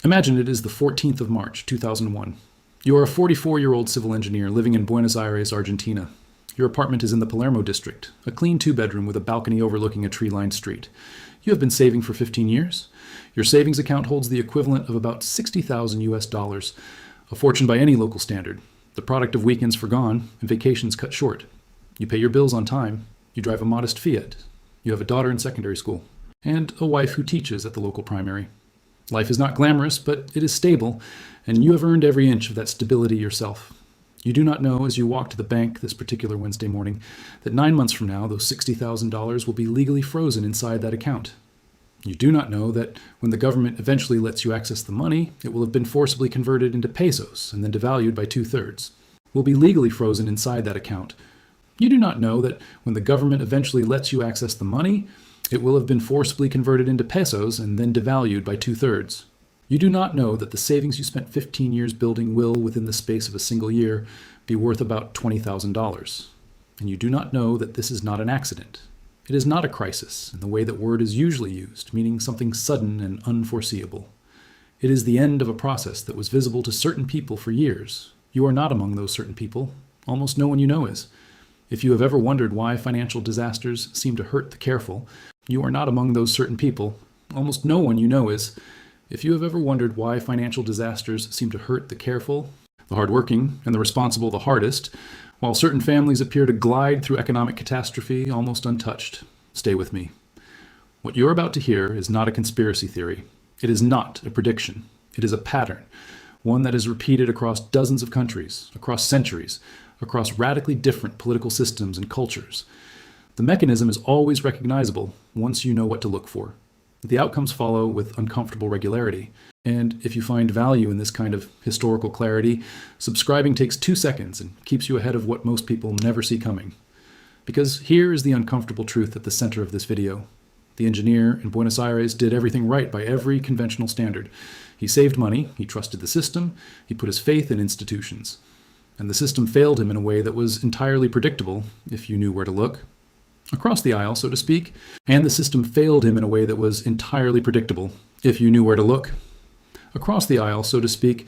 Imagine it is the 14th of March, 2001. You are a 44-year-old civil engineer living in Buenos Aires, Argentina. Your apartment is in the Palermo district, a clean two-bedroom with a balcony overlooking a tree-lined street. You have been saving for 15 years. Your savings account holds the equivalent of about 60,000 US dollars, a fortune by any local standard, the product of weekends forgone and vacations cut short. You pay your bills on time. You drive a modest Fiat. You have a daughter in secondary school, and a wife who teaches at the local primary. Life is not glamorous, but it is stable, and you have earned every inch of that stability yourself. You do not know, as you walk to the bank this particular Wednesday morning, that 9 months from now, those $60,000 will be legally frozen inside that account. You do not know that when the government eventually lets you access the money, it will have been forcibly converted into pesos and then devalued by 2/3. Will be legally frozen inside that account. You do not know that when the government eventually lets you access the money, it will have been forcibly converted into pesos and then devalued by 2/3. You do not know that the savings you spent 15 years building will, within the space of a single year, be worth about $20,000. And you do not know that this is not an accident. It is not a crisis in the way that word is usually used, meaning something sudden and unforeseeable. It is the end of a process that was visible to certain people for years. You are not among those certain people. Almost no one you know is. If you have ever wondered why financial disasters seem to hurt the careful, you are not among those certain people. Almost no one you know is. If you have ever wondered why financial disasters seem to hurt the careful, the hardworking, and the responsible the hardest, while certain families appear to glide through economic catastrophe almost untouched, stay with me. What you're about to hear is not a conspiracy theory. It is not a prediction. It is a pattern, one that is repeated across dozens of countries, across centuries, across radically different political systems and cultures. The mechanism is always recognizable once you know what to look for. The outcomes follow with uncomfortable regularity. And if you find value in this kind of historical clarity, subscribing takes 2 seconds and keeps you ahead of what most people never see coming. Because here is the uncomfortable truth at the center of this video. The engineer in Buenos Aires did everything right by every conventional standard. He saved money, he trusted the system, he put his faith in institutions. And the system failed him in a way that was entirely predictable if you knew where to look. Across the aisle, so to speak, and the system failed him in a way that was entirely predictable if you knew where to look. Across the aisle, so to speak,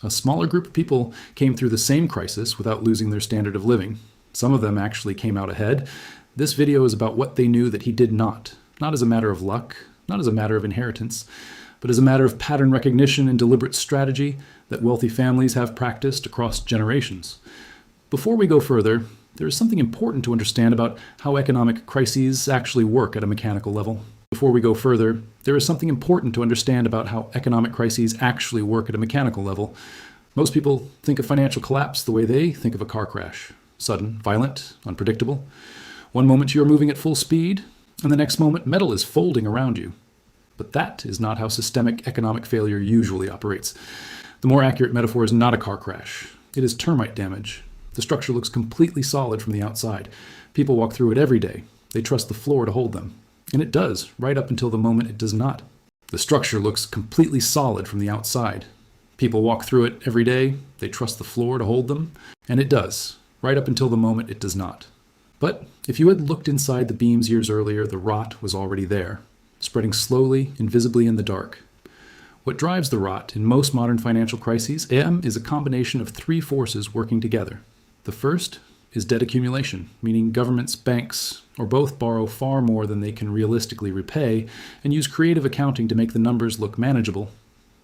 a smaller group of people came through the same crisis without losing their standard of living. Some of them actually came out ahead. This video is about what they knew that he did not as a matter of luck, not as a matter of inheritance, but as a matter of pattern recognition and deliberate strategy that wealthy families have practiced across generations. Before we go further, there is something important to understand about how economic crises actually work at a mechanical level. Before we go further, there is something important to understand about how economic crises actually work at a mechanical level. Most people think of financial collapse the way they think of a car crash. Sudden, violent, unpredictable. One moment you are moving at full speed, and the next moment metal is folding around you. But that is not how systemic economic failure usually operates. The more accurate metaphor is not a car crash. It is termite damage. The structure looks completely solid from the outside. People walk through it every day. They trust the floor to hold them. And it does, right up until the moment it does not. The structure looks completely solid from the outside. People walk through it every day. They trust the floor to hold them. And it does, right up until the moment it does not. But if you had looked inside the beams years earlier, the rot was already there, spreading slowly, invisibly in the dark. What drives the rot in most modern financial crises is a combination of 3 forces working together. The first is debt accumulation, meaning governments, banks, or both borrow far more than they can realistically repay and use creative accounting to make the numbers look manageable.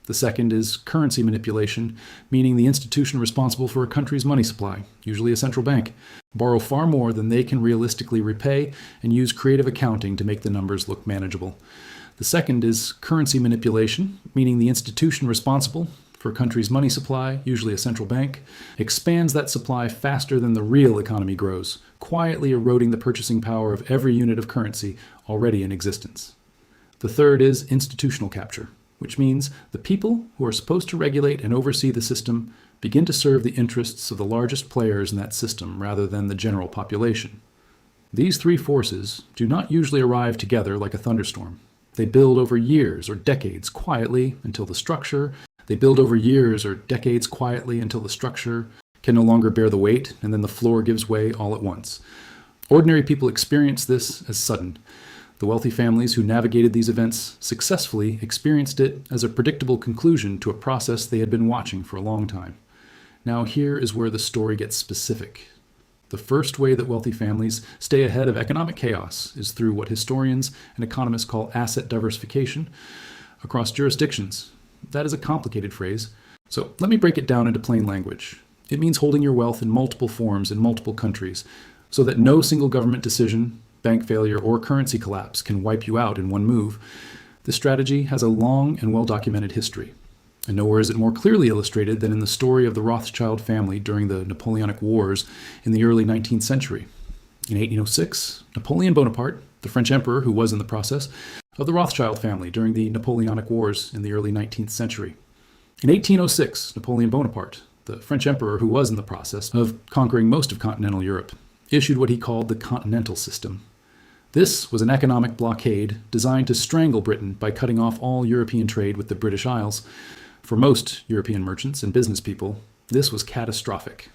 The second is currency manipulation, meaning the institution responsible for a country's money supply, usually a central bank, borrow far more than they can realistically repay and use creative accounting to make the numbers look manageable. The second is currency manipulation, meaning the institution responsible for a country's money supply, usually a central bank, expands that supply faster than the real economy grows, quietly eroding the purchasing power of every unit of currency already in existence. The third is institutional capture, which means the people who are supposed to regulate and oversee the system begin to serve the interests of the largest players in that system rather than the general population. These 3 forces do not usually arrive together like a thunderstorm. They build over years or decades quietly until the structure can no longer bear the weight, and then the floor gives way all at once. Ordinary people experience this as sudden. The wealthy families who navigated these events successfully experienced it as a predictable conclusion to a process they had been watching for a long time. Now here is where the story gets specific. The first way that wealthy families stay ahead of economic chaos is through what historians and economists call asset diversification across jurisdictions. That is a complicated phrase, so let me break it down into plain language. It means holding your wealth in multiple forms in multiple countries, so that no single government decision, bank failure, or currency collapse can wipe you out in one move. This strategy has a long and well-documented history. And nowhere is it more clearly illustrated than in the story of the Rothschild family during the Napoleonic Wars in the early 19th century. In 1806, Napoleon Bonaparte, the French emperor who was in the process, of the Rothschild family during the Napoleonic Wars in the early 19th century. In 1806, Napoleon Bonaparte, the French emperor who was in the process of conquering most of continental Europe, issued what he called the Continental System. This was an economic blockade designed to strangle Britain by cutting off all European trade with the British Isles. For most European merchants and business people, this was catastrophic.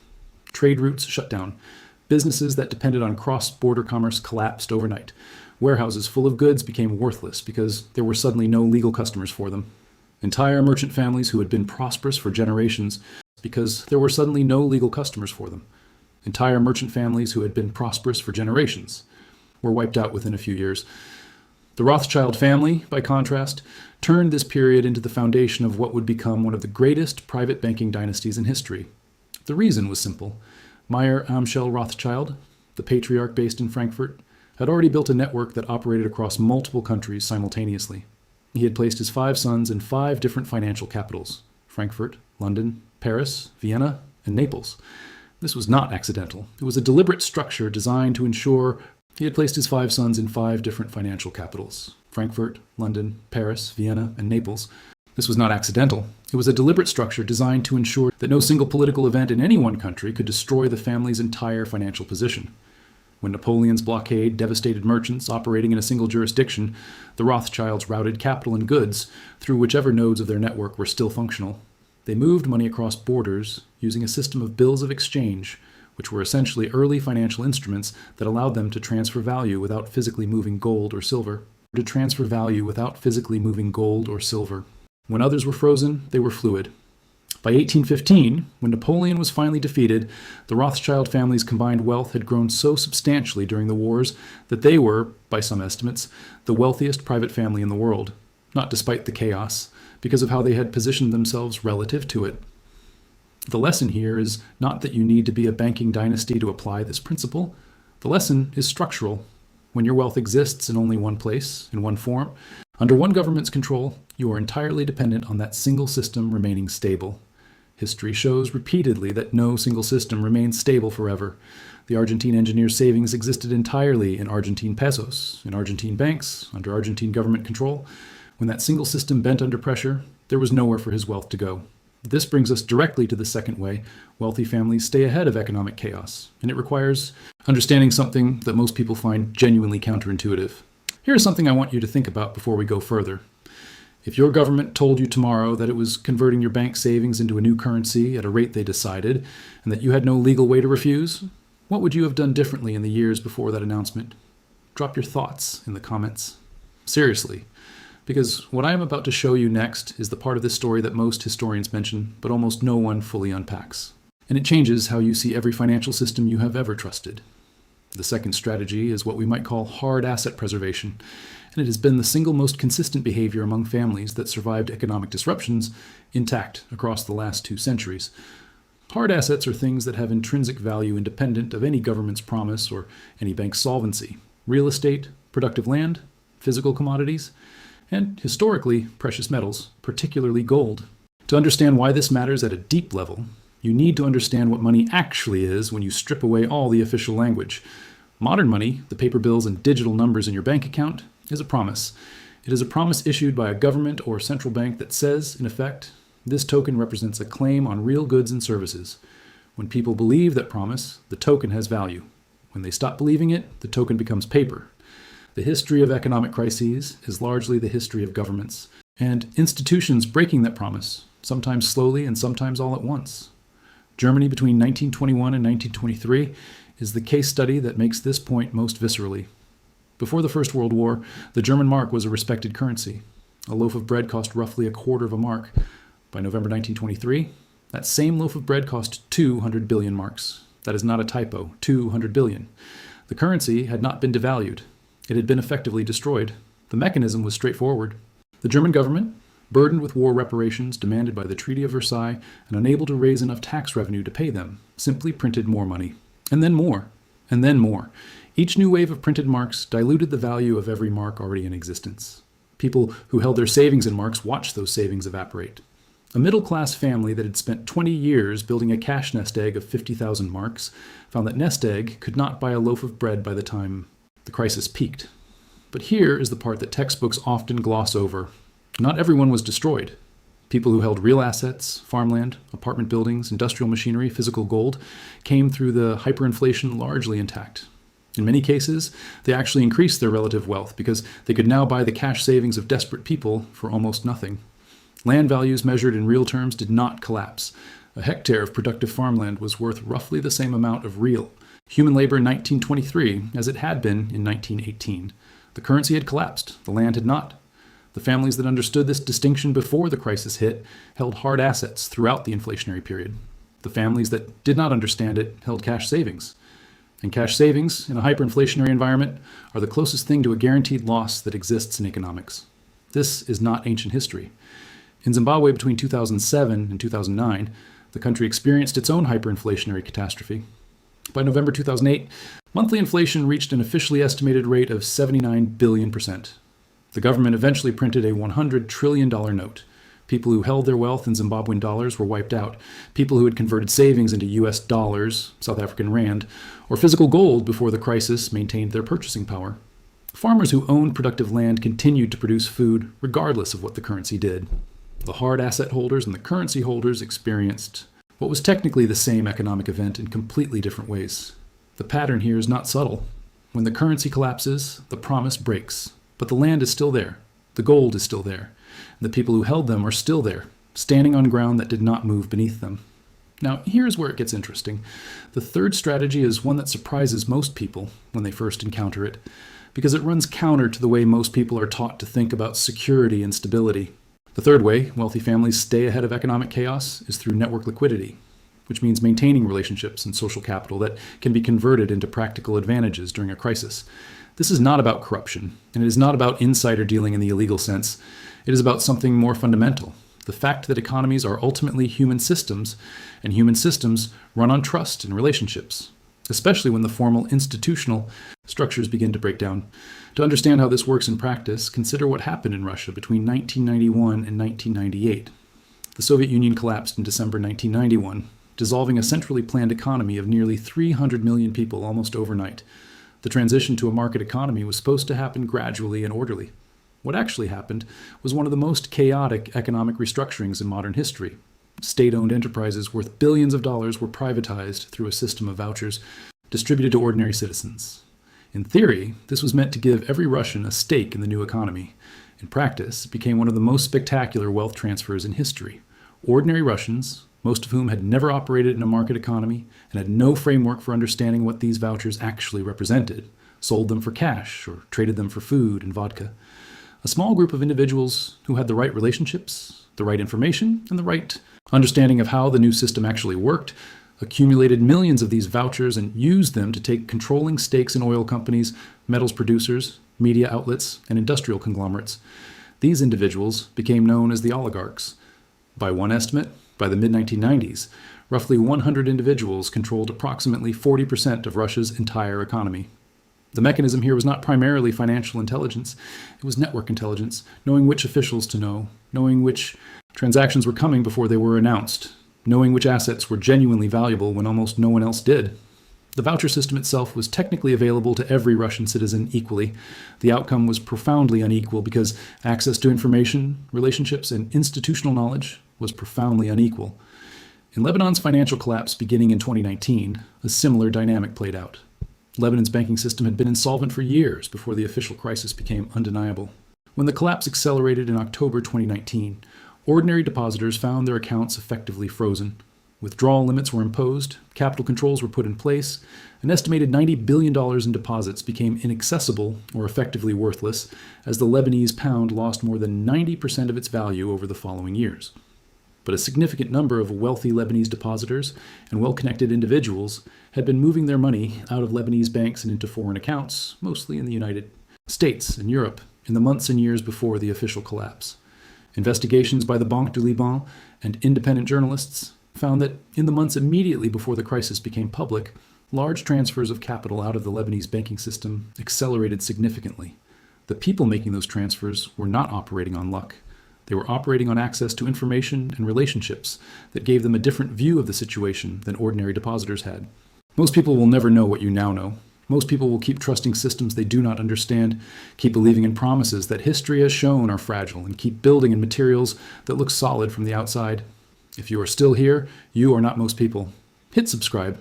Trade routes shut down. Businesses that depended on cross-border commerce collapsed overnight. Warehouses full of goods became worthless because there were suddenly no legal customers for them. Entire merchant families who had been prosperous for generations because there were suddenly no legal customers for them. Entire merchant families who had been prosperous for generations were wiped out within a few years. The Rothschild family, by contrast, turned this period into the foundation of what would become one of the greatest private banking dynasties in history. The reason was simple. Meyer Amschel Rothschild, the patriarch based in Frankfurt, had already built a network that operated across multiple countries simultaneously. He had placed his 5 sons in 5 different financial capitals: Frankfurt, London, Paris, Vienna, and Naples. This was not accidental. It was a deliberate structure designed to ensure he had placed his 5 sons in 5 different financial capitals: Frankfurt, London, Paris, Vienna, and Naples. This was not accidental. It was a deliberate structure designed to ensure that no single political event in any one country could destroy the family's entire financial position. When Napoleon's blockade devastated merchants operating in a single jurisdiction, the Rothschilds routed capital and goods through whichever nodes of their network were still functional. They moved money across borders using a system of bills of exchange, which were essentially early financial instruments that allowed them to transfer value without physically moving gold or silver. When others were frozen, they were fluid. By 1815, when Napoleon was finally defeated, the Rothschild family's combined wealth had grown so substantially during the wars that they were, by some estimates, the wealthiest private family in the world, not despite the chaos, because of how they had positioned themselves relative to it. The lesson here is not that you need to be a banking dynasty to apply this principle. The lesson is structural. When your wealth exists in only one place, in one form, under one government's control, you are entirely dependent on that single system remaining stable. History shows repeatedly that no single system remains stable forever. The Argentine engineer's savings existed entirely in Argentine pesos, in Argentine banks, under Argentine government control. When that single system bent under pressure, there was nowhere for his wealth to go. This brings us directly to the second way wealthy families stay ahead of economic chaos, and it requires understanding something that most people find genuinely counterintuitive. Here's something I want you to think about before we go further. If your government told you tomorrow that it was converting your bank savings into a new currency at a rate they decided, and that you had no legal way to refuse, what would you have done differently in the years before that announcement? Drop your thoughts in the comments. Seriously. Because what I am about to show you next is the part of this story that most historians mention, but almost no one fully unpacks. And it changes how you see every financial system you have ever trusted. The second strategy is what we might call hard asset preservation, and it has been the single most consistent behavior among families that survived economic disruptions intact across the last 2 centuries. Hard assets are things that have intrinsic value independent of any government's promise or any bank's solvency: real estate, productive land, physical commodities, and, historically, precious metals, particularly gold. To understand why this matters at a deep level, you need to understand what money actually is when you strip away all the official language. Modern money, the paper bills and digital numbers in your bank account, is a promise. It is a promise issued by a government or central bank that says, in effect, this token represents a claim on real goods and services. When people believe that promise, the token has value. When they stop believing it, the token becomes paper. The history of economic crises is largely the history of governments and institutions breaking that promise, sometimes slowly and sometimes all at once. Germany between 1921 and 1923 is the case study that makes this point most viscerally. Before the First World War, the German mark was a respected currency. A loaf of bread cost roughly a quarter of a mark. By November 1923, that same loaf of bread cost 200 billion marks. That is not a typo, 200 billion. The currency had not been devalued. It had been effectively destroyed. The mechanism was straightforward. The German government, burdened with war reparations demanded by the Treaty of Versailles and unable to raise enough tax revenue to pay them, simply printed more money. And then more. And then more. Each new wave of printed marks diluted the value of every mark already in existence. People who held their savings in marks watched those savings evaporate. A middle-class family that had spent 20 years building a cash nest egg of 50,000 marks found that nest egg could not buy a loaf of bread by the time the crisis peaked. But here is the part that textbooks often gloss over. Not everyone was destroyed. People who held real assets, farmland, apartment buildings, industrial machinery, physical gold, came through the hyperinflation largely intact. In many cases, they actually increased their relative wealth because they could now buy the cash savings of desperate people for almost nothing. Land values measured in real terms did not collapse. A hectare of productive farmland was worth roughly the same amount of real human labor in 1923 as it had been in 1918. The currency had collapsed. The land had not. The families that understood this distinction before the crisis hit held hard assets throughout the inflationary period. The families that did not understand it held cash savings. And cash savings in a hyperinflationary environment are the closest thing to a guaranteed loss that exists in economics. This is not ancient history. In Zimbabwe between 2007 and 2009, the country experienced its own hyperinflationary catastrophe. By November 2008, monthly inflation reached an officially estimated rate of 79 billion%. The government eventually printed a $100 trillion note. People who held their wealth in Zimbabwean dollars were wiped out. People who had converted savings into US dollars, South African rand, or physical gold before the crisis maintained their purchasing power. Farmers who owned productive land continued to produce food regardless of what the currency did. The hard asset holders and the currency holders experienced what was technically the same economic event in completely different ways. The pattern here is not subtle. When the currency collapses, the promise breaks. But the land is still there. The gold is still there. And the people who held them are still there, standing on ground that did not move beneath them. Now, here's where it gets interesting. The third strategy is one that surprises most people when they first encounter it, because it runs counter to the way most people are taught to think about security and stability. The third way wealthy families stay ahead of economic chaos is through network liquidity, which means maintaining relationships and social capital that can be converted into practical advantages during a crisis. This is not about corruption, and it is not about insider dealing in the illegal sense. It is about something more fundamental. The fact that economies are ultimately human systems, and human systems run on trust and relationships, especially when the formal institutional structures begin to break down. To understand how this works in practice, consider what happened in Russia between 1991 and 1998. The Soviet Union collapsed in December 1991, dissolving a centrally planned economy of nearly 300 million people almost overnight. The transition to a market economy was supposed to happen gradually and orderly. What actually happened was one of the most chaotic economic restructurings in modern history. State-owned enterprises worth billions of dollars were privatized through a system of vouchers distributed to ordinary citizens. In theory, this was meant to give every Russian a stake in the new economy. In practice, it became one of the most spectacular wealth transfers in history. Ordinary Russians, most of whom had never operated in a market economy and had no framework for understanding what these vouchers actually represented, sold them for cash or traded them for food and vodka. A small group of individuals who had the right relationships, the right information, and the right understanding of how the new system actually worked accumulated millions of these vouchers and used them to take controlling stakes in oil companies, metals producers, media outlets, and industrial conglomerates. These individuals became known as the oligarchs. By one estimate, by the mid-1990s, roughly 100 individuals controlled approximately 40% of Russia's entire economy. The mechanism here was not primarily financial intelligence, it was network intelligence, knowing which officials to know, knowing which transactions were coming before they were announced, knowing which assets were genuinely valuable when almost no one else did. The voucher system itself was technically available to every Russian citizen equally. The outcome was profoundly unequal because access to information, relationships, and institutional knowledge was profoundly unequal. In Lebanon's financial collapse beginning in 2019, a similar dynamic played out. Lebanon's banking system had been insolvent for years before the official crisis became undeniable. When the collapse accelerated in October 2019, ordinary depositors found their accounts effectively frozen. Withdrawal limits were imposed, capital controls were put in place, an estimated $90 billion in deposits became inaccessible or effectively worthless as the Lebanese pound lost more than 90% of its value over the following years. But a significant number of wealthy Lebanese depositors and well-connected individuals had been moving their money out of Lebanese banks and into foreign accounts, mostly in the United States and Europe, in the months and years before the official collapse. Investigations by the Banque du Liban and independent journalists found that in the months immediately before the crisis became public, large transfers of capital out of the Lebanese banking system accelerated significantly. The people making those transfers were not operating on luck. They were operating on access to information and relationships that gave them a different view of the situation than ordinary depositors had. Most people will never know what you now know. Most people will keep trusting systems they do not understand, keep believing in promises that history has shown are fragile, and keep building in materials that look solid from the outside. If you are still here, you are not most people. Hit subscribe.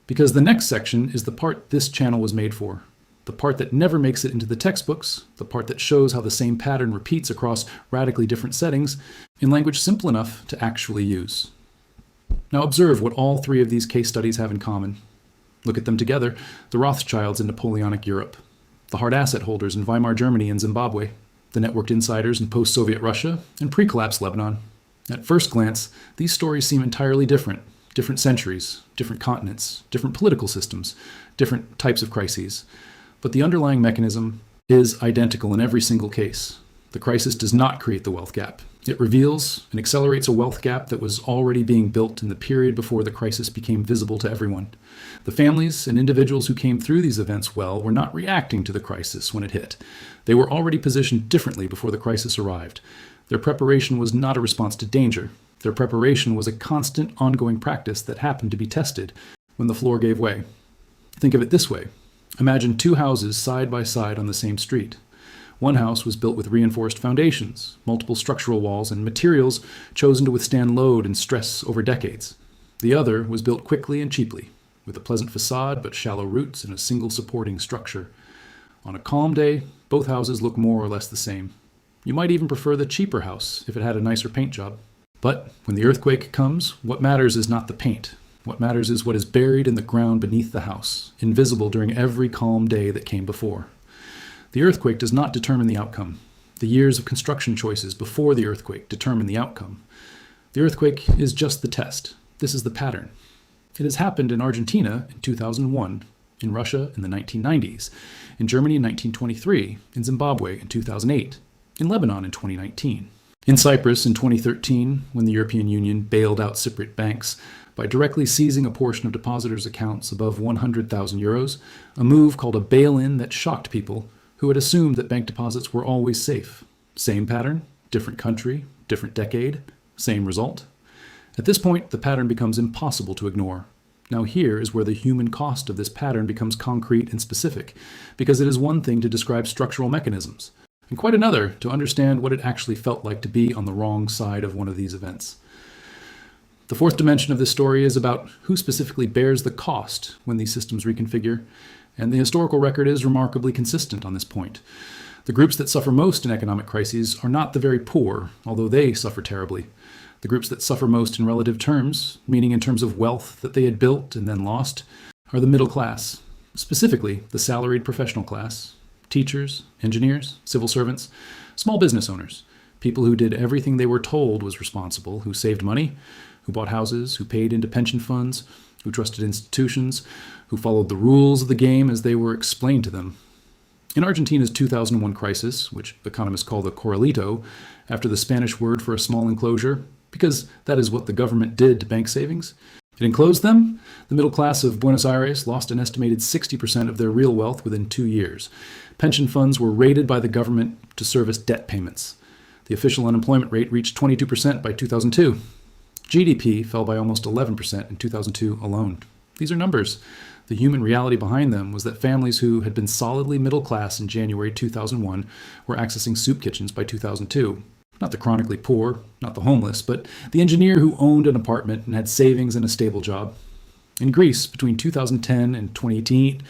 Because the next section is the part this channel was made for. The part that never makes it into the textbooks, the part that shows how the same pattern repeats across radically different settings in language simple enough to actually use. Now observe what all three of these case studies have in common. Look at them together: the Rothschilds in Napoleonic Europe, the hard asset holders in Weimar Germany and Zimbabwe, the networked insiders in post-Soviet Russia and pre-collapse Lebanon. At first glance, these stories seem entirely different. Different centuries, different continents, different political systems, different types of crises. But the underlying mechanism is identical in every single case. The crisis does not create the wealth gap. It reveals and accelerates a wealth gap that was already being built in the period before the crisis became visible to everyone. The families and individuals who came through these events well were not reacting to the crisis when it hit. They were already positioned differently before the crisis arrived. Their preparation was not a response to danger. Their preparation was a constant, ongoing practice that happened to be tested when the floor gave way. Think of it this way. Imagine two houses side by side on the same street. One house was built with reinforced foundations, multiple structural walls, and materials chosen to withstand load and stress over decades. The other was built quickly and cheaply, with a pleasant facade but shallow roots and a single supporting structure. On a calm day, both houses look more or less the same. You might even prefer the cheaper house if it had a nicer paint job. But when the earthquake comes, what matters is not the paint. What matters is what is buried in the ground beneath the house, invisible during every calm day that came before. The earthquake does not determine the outcome. The years of construction choices before the earthquake determine the outcome. The earthquake is just the test. This is the pattern. It has happened in Argentina in 2001, in Russia in the 1990s, in Germany in 1923, in Zimbabwe in 2008, in Lebanon in 2019. In Cyprus in 2013, when the European Union bailed out Cypriot banks by directly seizing a portion of depositors' accounts above 100,000 euros, a move called a bail-in that shocked people who had assumed that bank deposits were always safe. Same pattern, different country, different decade, same result. At this point, the pattern becomes impossible to ignore. Now here is where the human cost of this pattern becomes concrete and specific, because it is one thing to describe structural mechanisms, and quite another to understand what it actually felt like to be on the wrong side of one of these events. The fourth dimension of this story is about who specifically bears the cost when these systems reconfigure, and the historical record is remarkably consistent on this point. The groups that suffer most in economic crises are not the very poor, although they suffer terribly. The groups that suffer most in relative terms, meaning in terms of wealth that they had built and then lost, are the middle class, specifically the salaried professional class, teachers, engineers, civil servants, small business owners, people who did everything they were told was responsible, who saved money, who bought houses, who paid into pension funds, who trusted institutions, who followed the rules of the game as they were explained to them. In Argentina's 2001 crisis, which economists call the corralito, after the Spanish word for a small enclosure, because that is what the government did to bank savings, it enclosed them. The middle class of Buenos Aires lost an estimated 60% of their real wealth within 2 years. Pension funds were raided by the government to service debt payments. The official unemployment rate reached 22% by 2002. GDP fell by almost 11% in 2002 alone. These are numbers. The human reality behind them was that families who had been solidly middle class in January 2001 were accessing soup kitchens by 2002. Not the chronically poor, not the homeless, but the engineer who owned an apartment and had savings and a stable job. In Greece, between 2010 and 2018,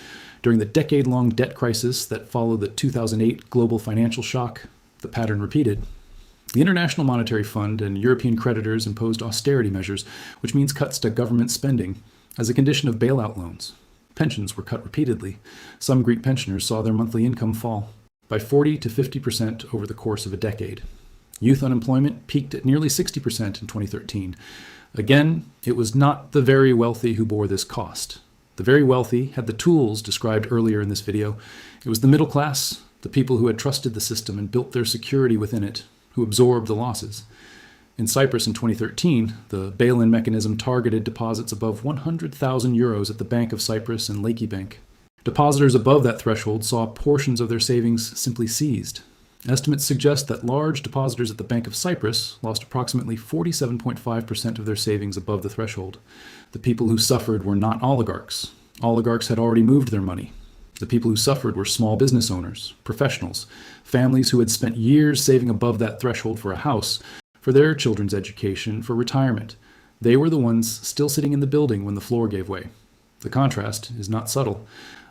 during the decade-long debt crisis that followed the 2008 global financial shock, the pattern repeated. The International Monetary Fund and European creditors imposed austerity measures, which means cuts to government spending, as a condition of bailout loans. Pensions were cut repeatedly. Some Greek pensioners saw their monthly income fall by 40 to 50% over the course of a decade. Youth unemployment peaked at nearly 60% in 2013. Again, it was not the very wealthy who bore this cost. The very wealthy had the tools described earlier in this video. It was the middle class, the people who had trusted the system and built their security within it, who absorbed the losses. In Cyprus in 2013, the bail-in mechanism targeted deposits above 100,000 euros at the Bank of Cyprus and Laiki Bank. Depositors above that threshold saw portions of their savings simply seized. Estimates suggest that large depositors at the Bank of Cyprus lost approximately 47.5% of their savings above the threshold. The people who suffered were not oligarchs. Oligarchs had already moved their money. The people who suffered were small business owners, professionals, families who had spent years saving above that threshold for a house, for their children's education, for retirement. They were the ones still sitting in the building when the floor gave way. The contrast is not subtle.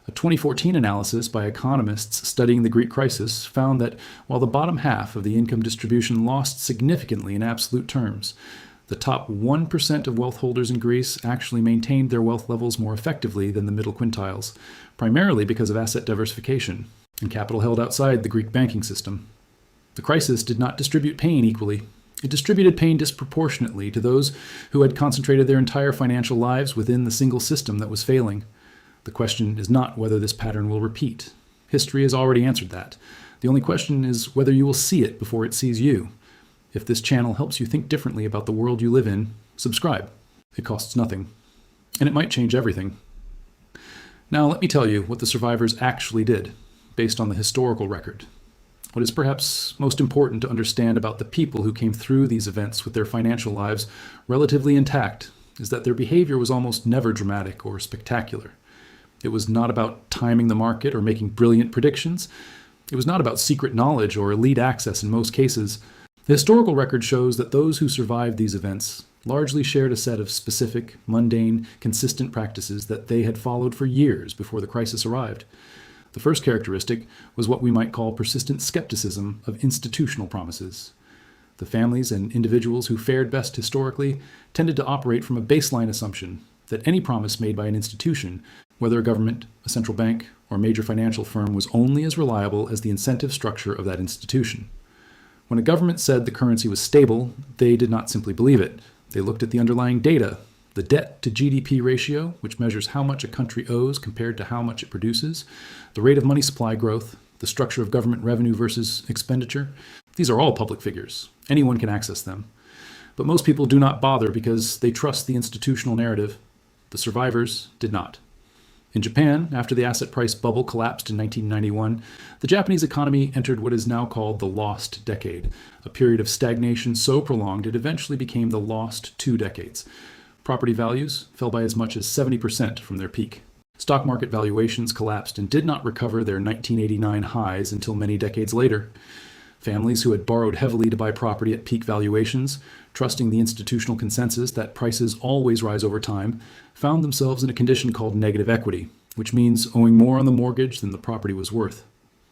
A 2014 analysis by economists studying the Greek crisis found that while the bottom half of the income distribution lost significantly in absolute terms, the top 1% of wealth holders in Greece actually maintained their wealth levels more effectively than the middle quintiles, primarily because of asset diversification and capital held outside the Greek banking system. The crisis did not distribute pain equally. It distributed pain disproportionately to those who had concentrated their entire financial lives within the single system that was failing. The question is not whether this pattern will repeat. History has already answered that. The only question is whether you will see it before it sees you. If this channel helps you think differently about the world you live in, subscribe. It costs nothing. And it might change everything. Now let me tell you what the survivors actually did, based on the historical record. What is perhaps most important to understand about the people who came through these events with their financial lives relatively intact is that their behavior was almost never dramatic or spectacular. It was not about timing the market or making brilliant predictions. It was not about secret knowledge or elite access in most cases. The historical record shows that those who survived these events largely shared a set of specific, mundane, consistent practices that they had followed for years before the crisis arrived. The first characteristic was what we might call persistent skepticism of institutional promises. The families and individuals who fared best historically tended to operate from a baseline assumption that any promise made by an institution, whether a government, a central bank, or major financial firm, was only as reliable as the incentive structure of that institution. When a government said the currency was stable, they did not simply believe it. They looked at the underlying data, the debt to GDP ratio, which measures how much a country owes compared to how much it produces, the rate of money supply growth, the structure of government revenue versus expenditure. These are all public figures. Anyone can access them. But most people do not bother because they trust the institutional narrative. The survivors did not. In Japan, after the asset price bubble collapsed in 1991, the Japanese economy entered what is now called the lost decade, a period of stagnation so prolonged it eventually became the lost 2 decades. Property values fell by as much as 70% from their peak. Stock market valuations collapsed and did not recover their 1989 highs until many decades later. Families who had borrowed heavily to buy property at peak valuations, trusting the institutional consensus that prices always rise over time, found themselves in a condition called negative equity, which means owing more on the mortgage than the property was worth.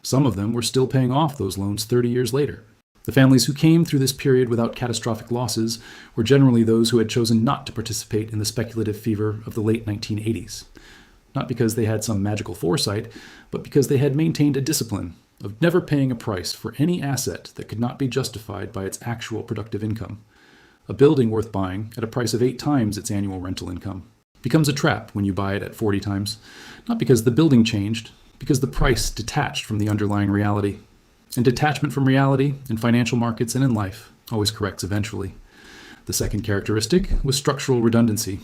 Some of them were still paying off those loans 30 years later. The families who came through this period without catastrophic losses were generally those who had chosen not to participate in the speculative fever of the late 1980s. Not because they had some magical foresight, but because they had maintained a discipline of never paying a price for any asset that could not be justified by its actual productive income. A building worth buying at a price of 8 times its annual rental income becomes a trap when you buy it at 40 times, not because the building changed, because the price detached from the underlying reality. And detachment from reality in financial markets and in life always corrects eventually. The second characteristic was structural redundancy.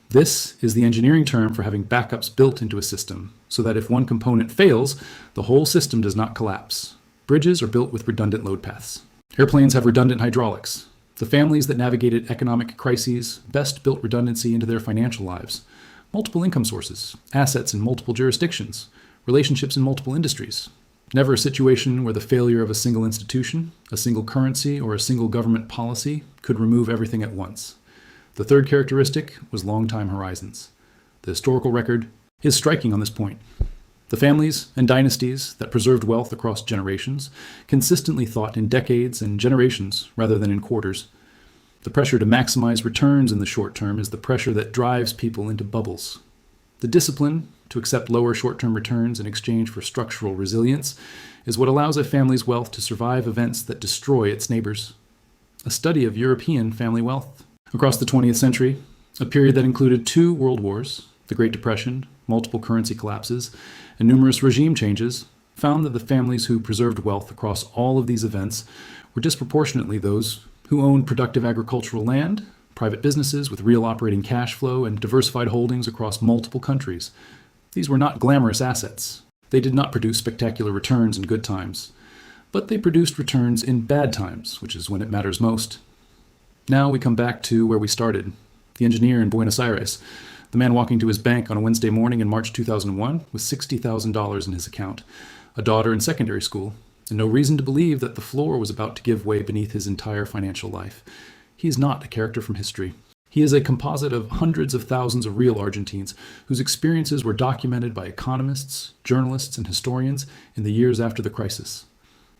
This is the engineering term for having backups built into a system, so that if one component fails, the whole system does not collapse. Bridges are built with redundant load paths. Airplanes have redundant hydraulics. The families that navigated economic crises best built redundancy into their financial lives. Multiple income sources, assets in multiple jurisdictions, relationships in multiple industries. Never a situation where the failure of a single institution, a single currency, or a single government policy could remove everything at once. The third characteristic was long time horizons. The historical record is striking on this point. The families and dynasties that preserved wealth across generations consistently thought in decades and generations rather than in quarters. The pressure to maximize returns in the short term is the pressure that drives people into bubbles. The discipline to accept lower short-term returns in exchange for structural resilience is what allows a family's wealth to survive events that destroy its neighbors. A study of European family wealth across the 20th century, a period that included 2 world wars, the Great Depression, multiple currency collapses, and numerous regime changes, found that the families who preserved wealth across all of these events were disproportionately those who owned productive agricultural land, private businesses with real operating cash flow, and diversified holdings across multiple countries. These were not glamorous assets. They did not produce spectacular returns in good times, but they produced returns in bad times, which is when it matters most. Now we come back to where we started. The engineer in Buenos Aires, the man walking to his bank on a Wednesday morning in March 2001 with $60,000 in his account, a daughter in secondary school, and no reason to believe that the floor was about to give way beneath his entire financial life. He is not a character from history. He is a composite of hundreds of thousands of real Argentines whose experiences were documented by economists, journalists, and historians in the years after the crisis.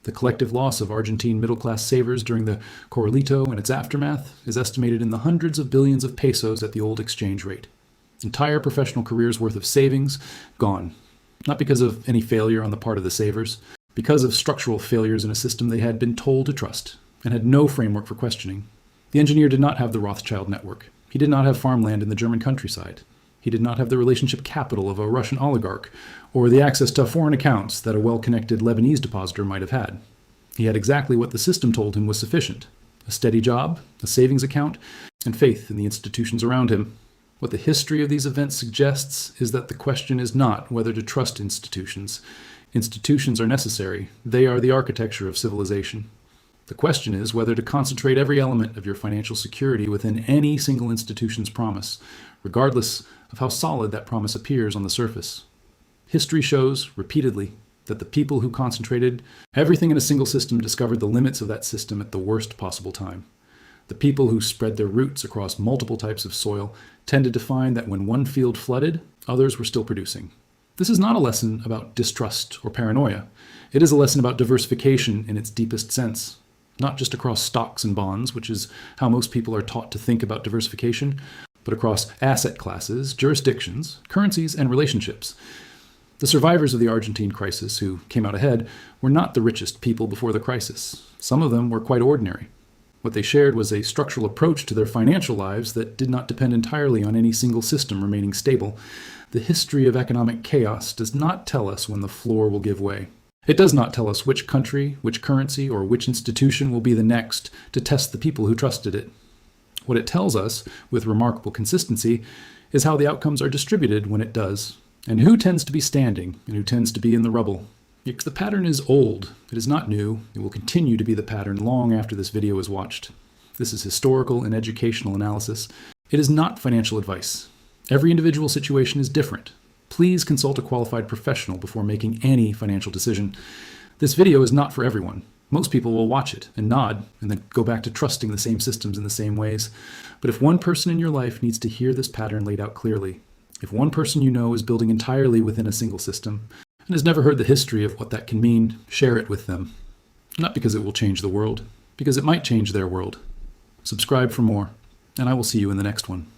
The collective loss of Argentine middle-class savers during the Corralito and its aftermath is estimated in the hundreds of billions of pesos at the old exchange rate. Entire professional careers' worth of savings gone, not because of any failure on the part of the savers, because of structural failures in a system they had been told to trust and had no framework for questioning. The engineer did not have the Rothschild network. He did not have farmland in the German countryside. He did not have the relationship capital of a Russian oligarch, or the access to foreign accounts that a well-connected Lebanese depositor might have had. He had exactly what the system told him was sufficient: a steady job, a savings account, and faith in the institutions around him. What the history of these events suggests is that the question is not whether to trust institutions. Institutions are necessary. They are the architecture of civilization. The question is whether to concentrate every element of your financial security within any single institution's promise, regardless of how solid that promise appears on the surface. History shows, repeatedly, that the people who concentrated everything in a single system discovered the limits of that system at the worst possible time. The people who spread their roots across multiple types of soil tended to find that when one field flooded, others were still producing. This is not a lesson about distrust or paranoia. It is a lesson about diversification in its deepest sense. Not just across stocks and bonds, which is how most people are taught to think about diversification, but across asset classes, jurisdictions, currencies, and relationships. The survivors of the Argentine crisis who came out ahead were not the richest people before the crisis. Some of them were quite ordinary. What they shared was a structural approach to their financial lives that did not depend entirely on any single system remaining stable. The history of economic chaos does not tell us when the floor will give way. It does not tell us which country, which currency, or which institution will be the next to test the people who trusted it. What it tells us, with remarkable consistency, is how the outcomes are distributed when it does, and who tends to be standing and who tends to be in the rubble. Because the pattern is old, it is not new, it will continue to be the pattern long after this video is watched. This is historical and educational analysis. It is not financial advice. Every individual situation is different. Please consult a qualified professional before making any financial decision. This video is not for everyone. Most people will watch it and nod and then go back to trusting the same systems in the same ways. But if one person in your life needs to hear this pattern laid out clearly, if one person you know is building entirely within a single system and has never heard the history of what that can mean, share it with them. Not because it will change the world, because it might change their world. Subscribe for more, and I will see you in the next one.